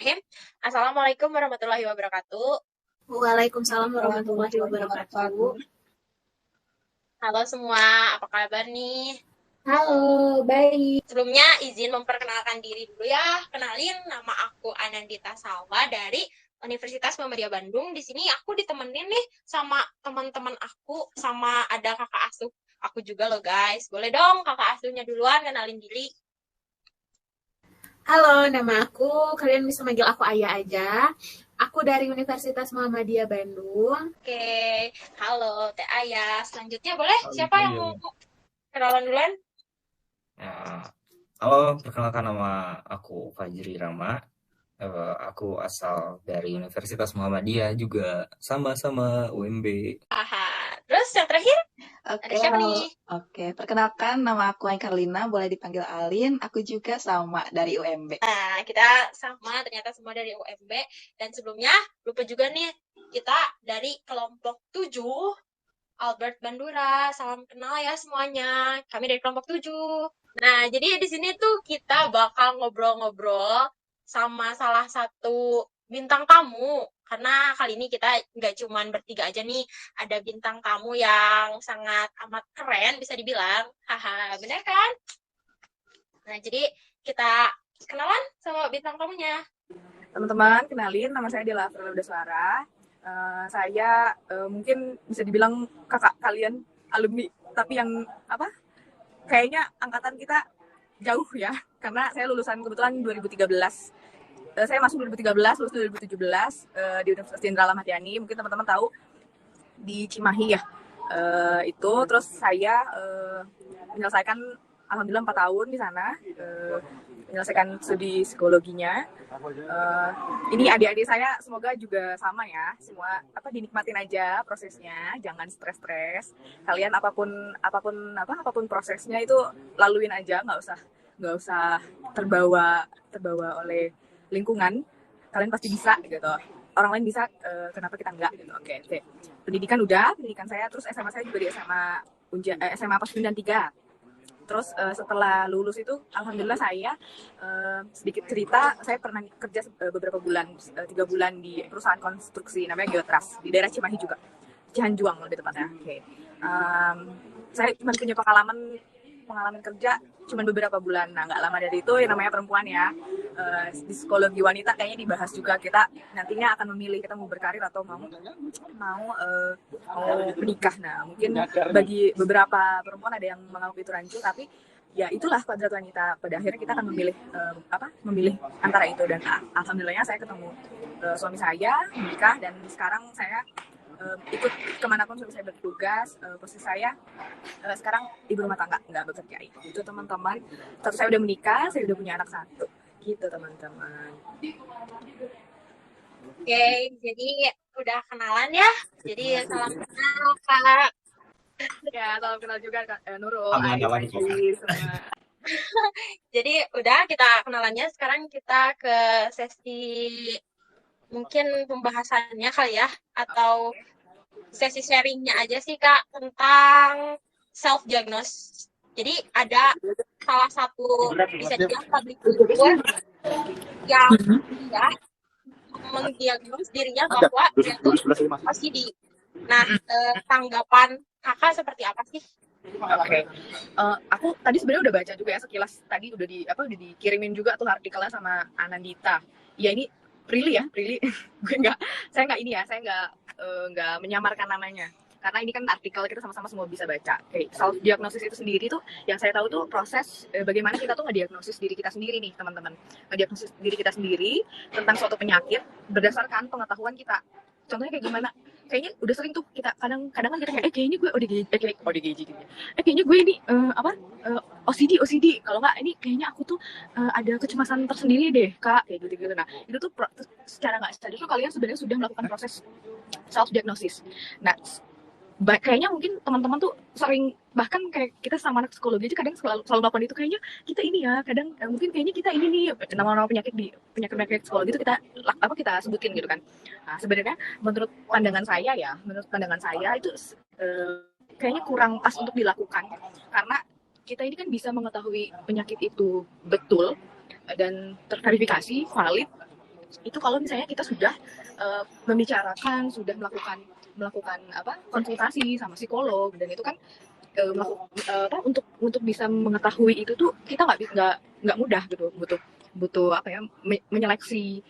Bismillahirrahmanirrahim. Assalamualaikum warahmatullahi wabarakatuh. Waalaikumsalam warahmatullahi wabarakatuh. Halo semua, apa kabar nih? Halo, baik. Sebelumnya izin memperkenalkan diri dulu ya. Kenalin, nama aku Anandita Salwa dari Universitas Muhammadiyah Bandung. Di sini aku ditemenin nih sama teman-teman aku, sama ada kakak asuh aku juga loh guys. Boleh dong kakak asuhnya duluan kenalin diri. Halo, nama aku. Kalian bisa manggil aku Ayah aja. Aku dari Universitas Muhammadiyah Bandung. Oke, halo Teh Ayah. Selanjutnya boleh siapa yang mau kenalan duluan? Nah, halo, perkenalkan nama aku Fajri Rama. Aku asal dari Universitas Muhammadiyah juga sama-sama UMB. Aha. Terus yang terakhir Oke, ada siapa halo. nih? Oke, perkenalkan nama aku Ain Karlina, boleh dipanggil Alin. Aku juga sama dari UMB. Nah, kita sama ternyata semua dari UMB. Dan sebelumnya, lupa juga nih, kita dari kelompok 7, Albert Bandura. Salam kenal ya semuanya. Kami dari kelompok 7. Nah, jadi di sini tuh kita bakal ngobrol-ngobrol sama salah satu bintang tamu. Karena kali ini kita nggak cuman bertiga aja nih, ada bintang tamu yang sangat amat keren bisa dibilang. Haha, bener kan? Nah, jadi kita kenalan sama bintang tamunya. Teman-teman, kenalin, nama saya Dela Afrila Udaswara. Saya mungkin bisa dibilang kakak kalian, alumni, tapi yang kayaknya angkatan kita jauh ya, karena saya lulusan kebetulan 2013. Saya masuk 2013, lulus 2017 di Universitas Jenderal Ahmad Yani. Mungkin teman-teman tahu di Cimahi ya. Itu terus saya menyelesaikan alhamdulillah 4 tahun di sana, menyelesaikan studi psikologinya. Ini adik-adik saya semoga juga sama ya, semua dinikmatin aja prosesnya, jangan stres-stres. Kalian apapun prosesnya itu laluin aja, nggak usah terbawa oleh lingkungan. Kalian pasti bisa gitu. Orang lain bisa, kenapa kita enggak gitu. Oke. Pendidikan saya, terus SMA saya juga di SMA Pasundan 3. Terus setelah lulus itu, alhamdulillah saya sedikit cerita, saya pernah kerja beberapa bulan, 3 bulan di perusahaan konstruksi namanya Geotras di daerah Cimahi juga, Cihanjuang lebih tepatnya. Saya cuma punya pengalaman kerja cuma beberapa bulan. Nah, nggak lama dari itu, yang namanya perempuan ya, di psikologi wanita kayaknya dibahas juga, kita nantinya akan memilih kita mau berkarir atau mau menikah. Nah, mungkin bagi beberapa perempuan ada yang menganggap itu rancu, tapi ya itulah kodrat wanita. Pada akhirnya kita akan memilih antara itu. Dan alhamdulillahnya saya ketemu suami saya, menikah, dan sekarang saya ikut kemanapun suami saya bertugas. Posisi saya sekarang ibu rumah tangga, nggak bekerja. Itu teman-teman. Terus saya udah menikah, saya udah punya anak 1. Gitu teman-teman. Oke, jadi udah kenalan ya. Jadi salam kenal Kak. Ya, salam kenal juga Nurul, Aman. semua. Jadi udah kita kenalannya, sekarang kita ke sesi mungkin pembahasannya kali ya, atau sesi sharingnya aja sih Kak tentang self diagnose. Jadi ada salah satu bisa dibilang public figure yang dia mendiagnos dirinya bahwa dia tuh OCD. Nah, tanggapan Kakak seperti apa sih? Oke. Aku tadi sebenarnya udah baca juga ya sekilas, tadi udah dikirimin juga tuh artikelnya sama Anandita. Ya ini Prilly. saya nggak menyamarkan namanya. Karena ini kan artikel, kita sama-sama semua bisa baca. Self diagnosis itu sendiri tuh, yang saya tahu tuh proses bagaimana kita tuh ngediagnosis diri kita sendiri nih teman-teman. Ngediagnosis diri kita sendiri tentang suatu penyakit berdasarkan pengetahuan kita. Contohnya kayak gimana? Kayaknya udah sering tuh kita kadang kan kita kayak kayaknya gue ODGJ gitu ya. Kayaknya gue ini OCD. Kalau nggak ini kayaknya aku tuh ada kecemasan tersendiri deh, Kak, kayak gitu. Nah, itu tuh secara nggak sadar tuh kalian sebenarnya sudah melakukan proses self diagnosis. Nah, kayaknya mungkin teman-teman tuh sering, bahkan kayak kita sama anak psikologi aja kadang selalu melakukan itu, kayaknya kita ini ya, kadang mungkin kayaknya kita ini nih, nama-nama penyakit psikologi itu kita sebutin gitu kan. Nah, sebenarnya menurut pandangan saya itu kayaknya kurang pas untuk dilakukan, karena kita ini kan bisa mengetahui penyakit itu betul dan terverifikasi valid itu kalau misalnya kita sudah membicarakan, sudah melakukan konsultasi sama psikolog, dan itu kan untuk bisa mengetahui itu tuh kita nggak mudah gitu, butuh menyeleksi,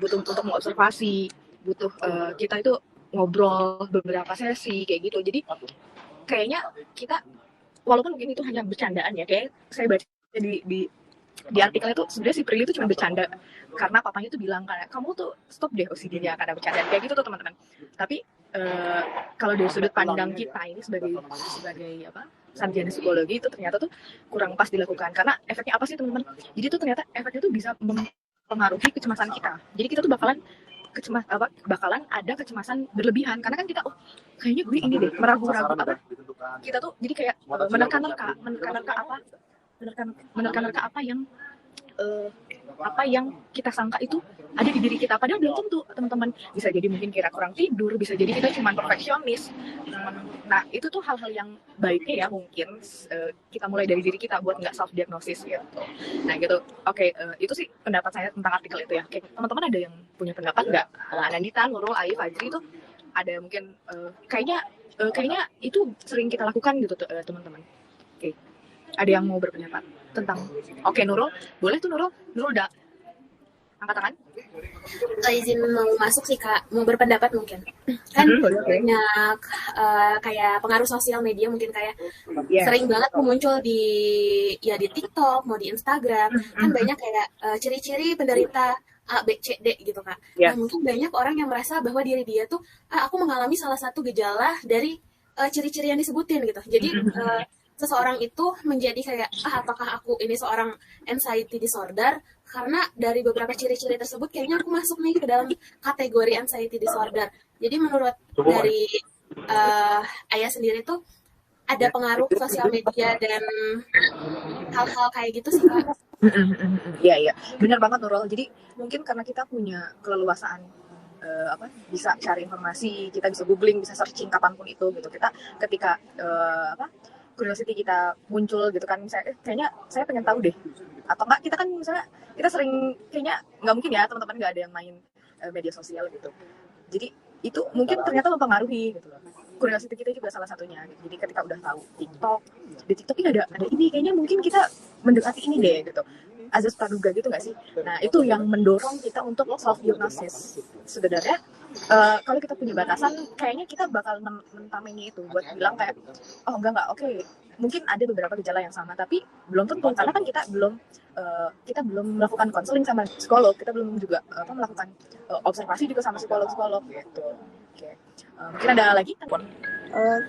butuh untuk mengobservasi, butuh kita itu ngobrol beberapa sesi kayak gitu. Jadi kayaknya kita, walaupun mungkin itu hanya bercandaan ya, kayak saya baca di artikel itu sebenarnya si Prilly itu cuma bercanda karena papanya tuh bilang kayak kamu tuh stop deh OCD-nya karena bercandaan kayak gitu tuh teman-teman. Tapi kalau dari sudut pandang kita ini sebagai sarjana psikologi, itu ternyata tuh kurang pas dilakukan, karena efeknya apa sih teman-teman? Jadi tuh ternyata efeknya tuh bisa mempengaruhi kecemasan kita. Jadi kita tuh bakalan ada kecemasan berlebihan, karena kan kita kayaknya gue ini deh, meragu-ragu kita tuh jadi kayak menerka-nerka apa yang kita sangka itu ada di diri kita, padahal belum tentu teman-teman. Bisa jadi mungkin kira kurang tidur, bisa jadi kita cuma perfeksionis. Nah itu tuh hal-hal yang baiknya ya mungkin kita mulai dari diri kita buat nggak self diagnosis gitu. Nah gitu. Oke, itu sih pendapat saya tentang artikel itu ya. Kayak teman-teman ada yang punya pendapat nggak? Anandita, Nurul, Ayu, Fajri itu ada mungkin kayaknya itu sering kita lakukan gitu teman-teman. Oke. Ada yang mau berpendapat tentang? Oke, Nurul, boleh tuh Nurul udah angkat tangan. Izin mau masuk sih Kak, mau berpendapat mungkin. Kan banyak kayak pengaruh sosial media mungkin kayak sering banget muncul di TikTok, mau di Instagram, kan banyak kayak ciri-ciri penderita A, B, C, D gitu Kak. Nah, mungkin banyak orang yang merasa bahwa diri dia tuh aku mengalami salah satu gejala dari ciri-ciri yang disebutin gitu. Jadi seseorang itu menjadi kayak apakah aku ini seorang anxiety disorder, karena dari beberapa ciri-ciri tersebut kayaknya aku masuk nih ke dalam kategori anxiety disorder. Jadi menurut dari Ayah sendiri tuh ada pengaruh sosial media dan hal-hal kayak gitu sih Kak. Iya, benar banget Nurul. Jadi mungkin karena kita punya keleluasaan bisa cari informasi, kita bisa googling, bisa searching kapanpun itu gitu. Kita ketika curiosity kita muncul gitu kan, misalnya kayaknya saya pengen tahu deh, atau enggak kita kan misalnya kita sering, kayaknya nggak mungkin ya teman-teman nggak ada yang main media sosial gitu, jadi itu mungkin ternyata mempengaruhi gitu loh. Curiosity kita juga salah satunya gitu. Jadi ketika udah tahu di TikTok ini ada ini, kayaknya mungkin kita mendekati ini deh gitu, azas praduga gitu nggak sih? Nah itu yang mendorong kita untuk self diagnosis. Sebenarnya kalau kita punya batasan, kayaknya kita bakal mentameni itu buat bilang kayak enggak, oke, mungkin ada beberapa gejala yang sama, tapi belum tentu, karena kan kita belum melakukan konseling sama psikolog, kita belum juga melakukan observasi juga sama psikolog gitu. Oke. Mungkin ada lagi?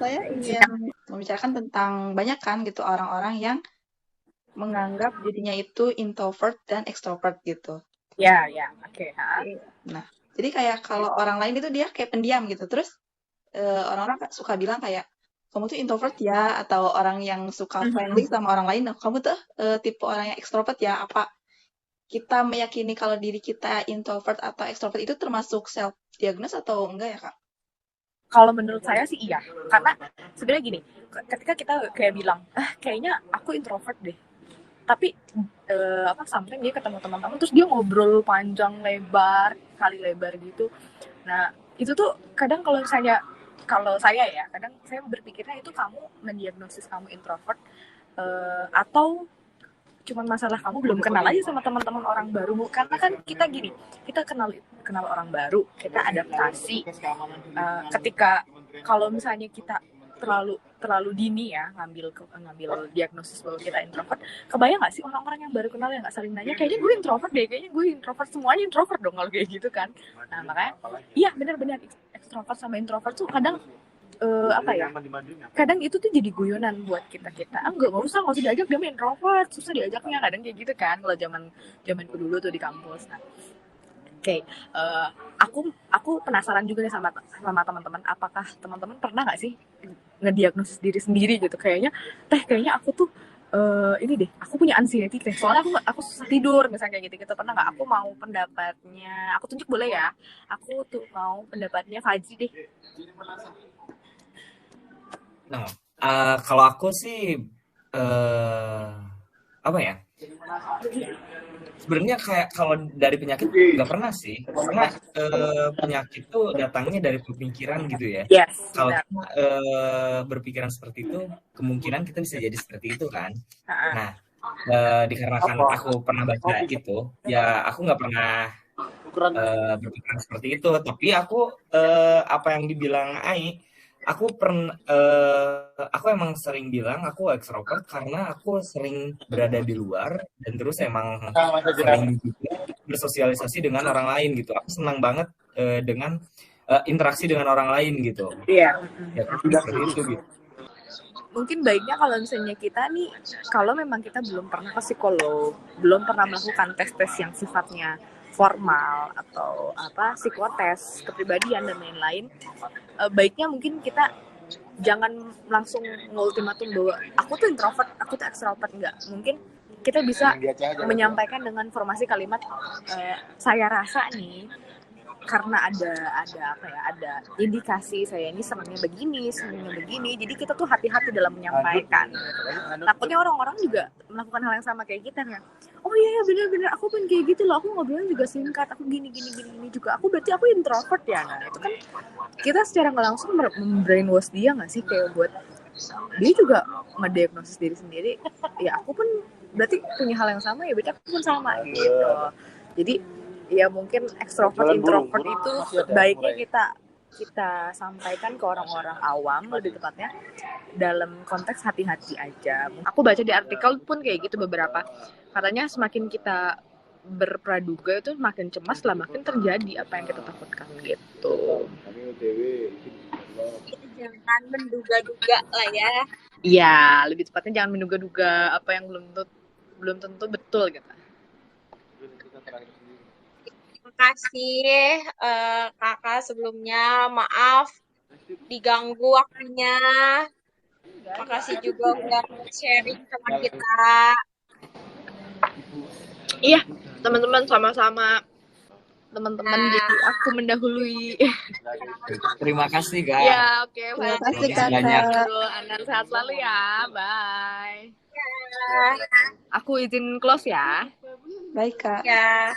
Saya ingin membicarakan tentang banyak kan gitu orang-orang yang menganggap dirinya itu introvert dan extrovert gitu. Ya, oke. Nah, jadi kayak kalau orang lain itu dia kayak pendiam gitu. Terus orang-orang suka bilang kayak kamu tuh introvert ya, atau orang yang suka friendly sama orang lain. Nah, kamu tuh tipe orang yang extrovert ya. Apa kita meyakini kalau diri kita introvert atau extrovert itu termasuk self diagnosis atau enggak ya Kak? Kalau menurut saya sih iya, karena sebenarnya gini, ketika kita kayak bilang kayaknya aku introvert deh, tapi sometimes dia ketemu teman-teman terus dia ngobrol panjang lebar, kali lebar gitu. Nah itu tuh kadang kalau saya ya, kadang saya berpikirnya itu kamu mendiagnosis kamu introvert, atau cuman masalah kamu belum kenal aja sama teman-teman orang baru. Karena kan kita gini, kita kenal orang baru, kita adaptasi. Ketika kalau misalnya kita terlalu dini ya ngambil diagnosis bahwa kita introvert, kebayang nggak sih orang-orang yang baru kenal yang nggak saling nanya, kayaknya gue introvert deh, kayaknya gue introvert, semuanya introvert dong kalau kayak gitu kan. Nah makanya iya benar-benar extrovert sama introvert tuh kadang kadang itu tuh jadi guyonan buat kita nggak usah diajak, dia main introvert, susah diajaknya, kadang kayak gitu kan kalau zamanku dulu tuh di kampus. Nah oke, aku penasaran juga nih sama teman-teman, apakah teman-teman pernah nggak sih ngediagnosis diri sendiri gitu, kayaknya aku tuh ini deh, aku punya anxiety teh, soalnya aku susah tidur misalnya kayak gitu. Pernah nggak? Aku mau pendapatnya, aku tunjuk boleh ya, aku tuh mau pendapatnya Fajri deh. Nah, kalau aku sih apa ya? sebenarnya kayak kalau dari penyakit nggak pernah sih, karena penyakit tuh datangnya dari pemikiran gitu ya. Yes, Kalau benar. kita berpikiran seperti itu, kemungkinan kita bisa jadi seperti itu kan. Nah, dikarenakan aku pernah baca gitu, ya aku nggak pernah berpikiran seperti itu. Tapi aku apa yang dibilang Ai, aku emang sering bilang aku ekstrovert karena aku sering berada di luar dan terus emang sering juga bersosialisasi dengan orang lain gitu. Aku senang banget dengan interaksi dengan orang lain gitu. Iya. Ya seperti itu gitu. Mungkin baiknya kalau misalnya kita nih, kalau memang kita belum pernah ke psikolog, belum pernah melakukan tes-tes yang sifatnya formal atau psikotes kepribadian dan lain-lain, baiknya mungkin kita jangan langsung ngultimatum bahwa aku tuh introvert, aku tuh extrovert. Enggak. Mungkin kita bisa menyampaikan dengan formasi kalimat saya rasa nih, karena ada indikasi saya ini senangnya begini, jadi kita tuh hati-hati dalam menyampaikan. Takutnya orang-orang juga melakukan hal yang sama kayak kita kan. Oh iya benar-benar aku pun kayak gitu loh, aku ngobrolnya juga singkat, aku gini juga, aku berarti aku introvert ya. Nah itu kan kita secara nggak langsung membrainwash dia nggak sih, kayak buat dia juga ngediagnosis diri sendiri, ya aku pun berarti punya hal yang sama, ya berarti aku pun sama gitu. Jadi ya mungkin ekstrovert introvert itu baiknya kita sampaikan ke orang-orang awam, lebih tepatnya dalam konteks hati-hati aja. Aku baca di artikel pun kayak gitu beberapa, katanya semakin kita berpraduga itu makin cemas lah, makin terjadi apa yang kita takutkan gitu. Jangan menduga-duga lah ya. Iya, lebih tepatnya jangan menduga-duga apa yang belum tentu betul gitu. Terima kasih kakak sebelumnya, maaf diganggu waktunya. Makasih juga udah sharing sama kita. Iya, teman-teman sama-sama. Teman-teman, jadi aku mendahului. Terima kasih Kak. Ya, oke. Terima kasih banyak. Kakak. Anan sehat selalu ya. Bye. Ya. Aku izin close ya. Baik Kak. Ya.